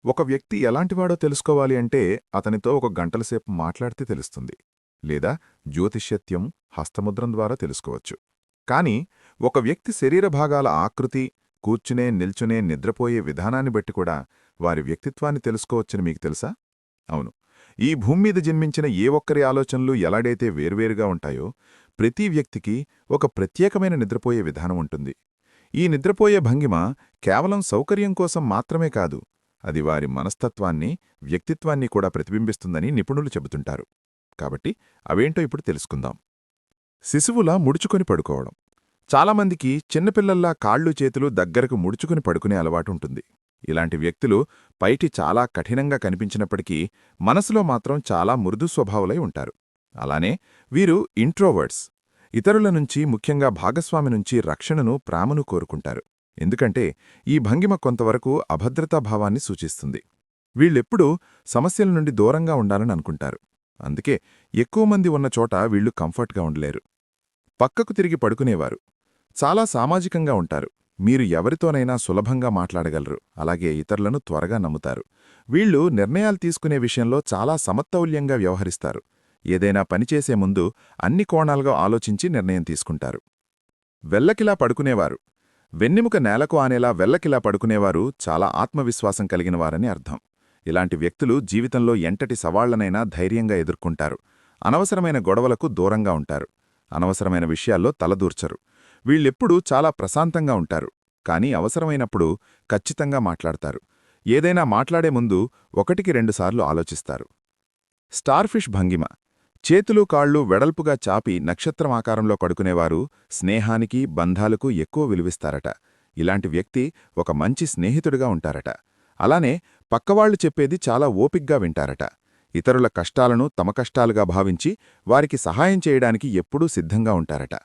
ఒక వ్యక్తి ఎలాంటివాడో తెలుసుకోవాలి అంటే అతనితో ఒక గంటల సేపు మాట్లాడితే తెలుస్తుంది. లేదా జ్యోతిష్యత్యం, హస్తముద్రం ద్వారా తెలుసుకోవచ్చు. కాని ఒక వ్యక్తి శరీర భాగాల ఆకృతి, కూర్చునే, నిల్చునే, నిద్రపోయే విధానాన్ని బట్టి కూడా వారి వ్యక్తిత్వాన్ని తెలుసుకోవచ్చని మీకు తెలుసా? అవును. ఈ భూమ్మీద జన్మించిన ఏ ఒక్కరి ఆలోచనలు ఎలాడైతే వేర్వేరుగా ఉంటాయో, ప్రతి వ్యక్తికి ఒక ప్రత్యేకమైన నిద్రపోయే విధానం ఉంటుంది. ఈ నిద్రపోయే భంగిమ కేవలం సౌకర్యం కోసం మాత్రమే కాదు, అది వారి మనస్తత్వాన్ని, వ్యక్తిత్వాన్ని కూడా ప్రతిబింబిస్తుందని నిపుణులు చెబుతుంటారు. కాబట్టి అవేంటో ఇప్పుడు తెలుసుకుందాం. శిశువులా ముడుచుకొని పడుకోవడం. చాలామందికి చిన్నపిల్లల్లా కాళ్ళు చేతులు దగ్గరకు ముడుచుకుని పడుకునే అలవాటుంటుంది. ఇలాంటి వ్యక్తులు పైటి చాలా కఠినంగా కనిపించినప్పటికీ మనసులో మాత్రం చాలా మృదు స్వభావులై ఉంటారు. అలానే వీరు ఇంట్రోవర్డ్స్. ఇతరుల నుంచి, ముఖ్యంగా భాగస్వామి నుంచి రక్షణను, ప్రేమను కోరుకుంటారు. ఎందుకంటే ఈ భంగిమ కొంతవరకు అభద్రతాభావాన్ని సూచిస్తుంది. వీళ్ళెప్పుడూ సమస్యల నుండి దూరంగా ఉండాలని అనుకుంటారు. అందుకే ఎక్కువ మంది ఉన్న చోట వీళ్లు కంఫర్ట్గా ఉండలేరు. పక్కకు తిరిగి పడుకునేవారు. చాలా సామాజికంగా ఉంటారు. మీరు ఎవరితోనైనా సులభంగా మాట్లాడగలరు. అలాగే ఇతరులను త్వరగా నమ్ముతారు. వీళ్లు నిర్ణయాలు తీసుకునే విషయంలో చాలా సమతౌల్యంగా వ్యవహరిస్తారు. ఏదైనా పనిచేసే ముందు అన్ని కోణాలుగా ఆలోచించి నిర్ణయం తీసుకుంటారు. వెల్లకిలా పడుకునేవారు. వెన్నెముక నేలకు ఆనేలా వెల్లకిలా పడుకునేవారు చాలా ఆత్మవిశ్వాసం కలిగినవారని అర్థం. ఇలాంటి వ్యక్తులు జీవితంలో ఎంతటి సవాళ్లనైనా ధైర్యంగా ఎదుర్కొంటారు. అనవసరమైన గొడవలకు దూరంగా ఉంటారు. అనవసరమైన విషయాల్లో తలదూర్చరు. వీళ్ళెప్పుడూ చాలా ప్రశాంతంగా ఉంటారు. కానీ అవసరమైనప్పుడు ఖచ్చితంగా మాట్లాడతారు. ఏదైనా మాట్లాడే ముందు ఒకటికి రెండుసార్లు ఆలోచిస్తారు. స్టార్ఫిష్ భంగిమ. చేతులు కాళ్ళు వెడల్పుగా చాపి నక్షత్రమాకారంలో పడుకునేవారు స్నేహానికి, బంధాలకు ఎక్కువ విలువిస్తారట. ఇలాంటి వ్యక్తి ఒక మంచి స్నేహితుడిగా ఉంటారట. అలానే పక్కవాళ్లు చెప్పేది చాలా ఓపిగ్గా వింటారట. ఇతరుల కష్టాలను తమ కష్టాలుగా భావించి వారికి సహాయం చేయడానికి ఎప్పుడూ సిద్ధంగా ఉంటారట.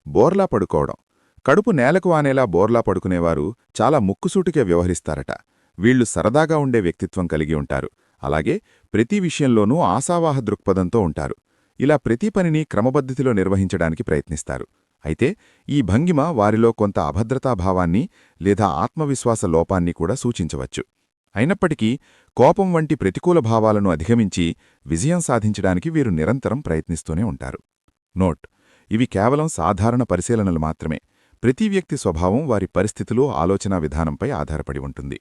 బోర్లా పడుకోవడం. కడుపు నేలకు ఆనేలా బోర్లా పడుకునేవారు చాలా ముక్కుసూటిగా వ్యవహరిస్తారట. వీళ్లు సరదాగా ఉండే వ్యక్తిత్వం కలిగి ఉంటారు. అలాగే ప్రతి విషయంలోనూ ఆశావాహ దృక్పథంతో ఉంటారు. ఇలా ప్రతి పనిని క్రమపద్ధతిలో నిర్వహించడానికి ప్రయత్నిస్తారు. అయితే ఈ భంగిమ వారిలో కొంత అభద్రతాభావాన్ని లేదా ఆత్మవిశ్వాస లోపాన్ని కూడా సూచించవచ్చు. అయినప్పటికీ కోపం వంటి ప్రతికూల భావాలను అధిగమించి విజయం సాధించడానికి వీరు నిరంతరం ప్రయత్నిస్తూనే ఉంటారు. నోట్: ఇవి కేవలం సాధారణ పరిశీలనలు మాత్రమే. ప్రతి వ్యక్తి స్వభావం వారి పరిస్థితులు, ఆలోచనా విధానంపై ఆధారపడి ఉంటుంది.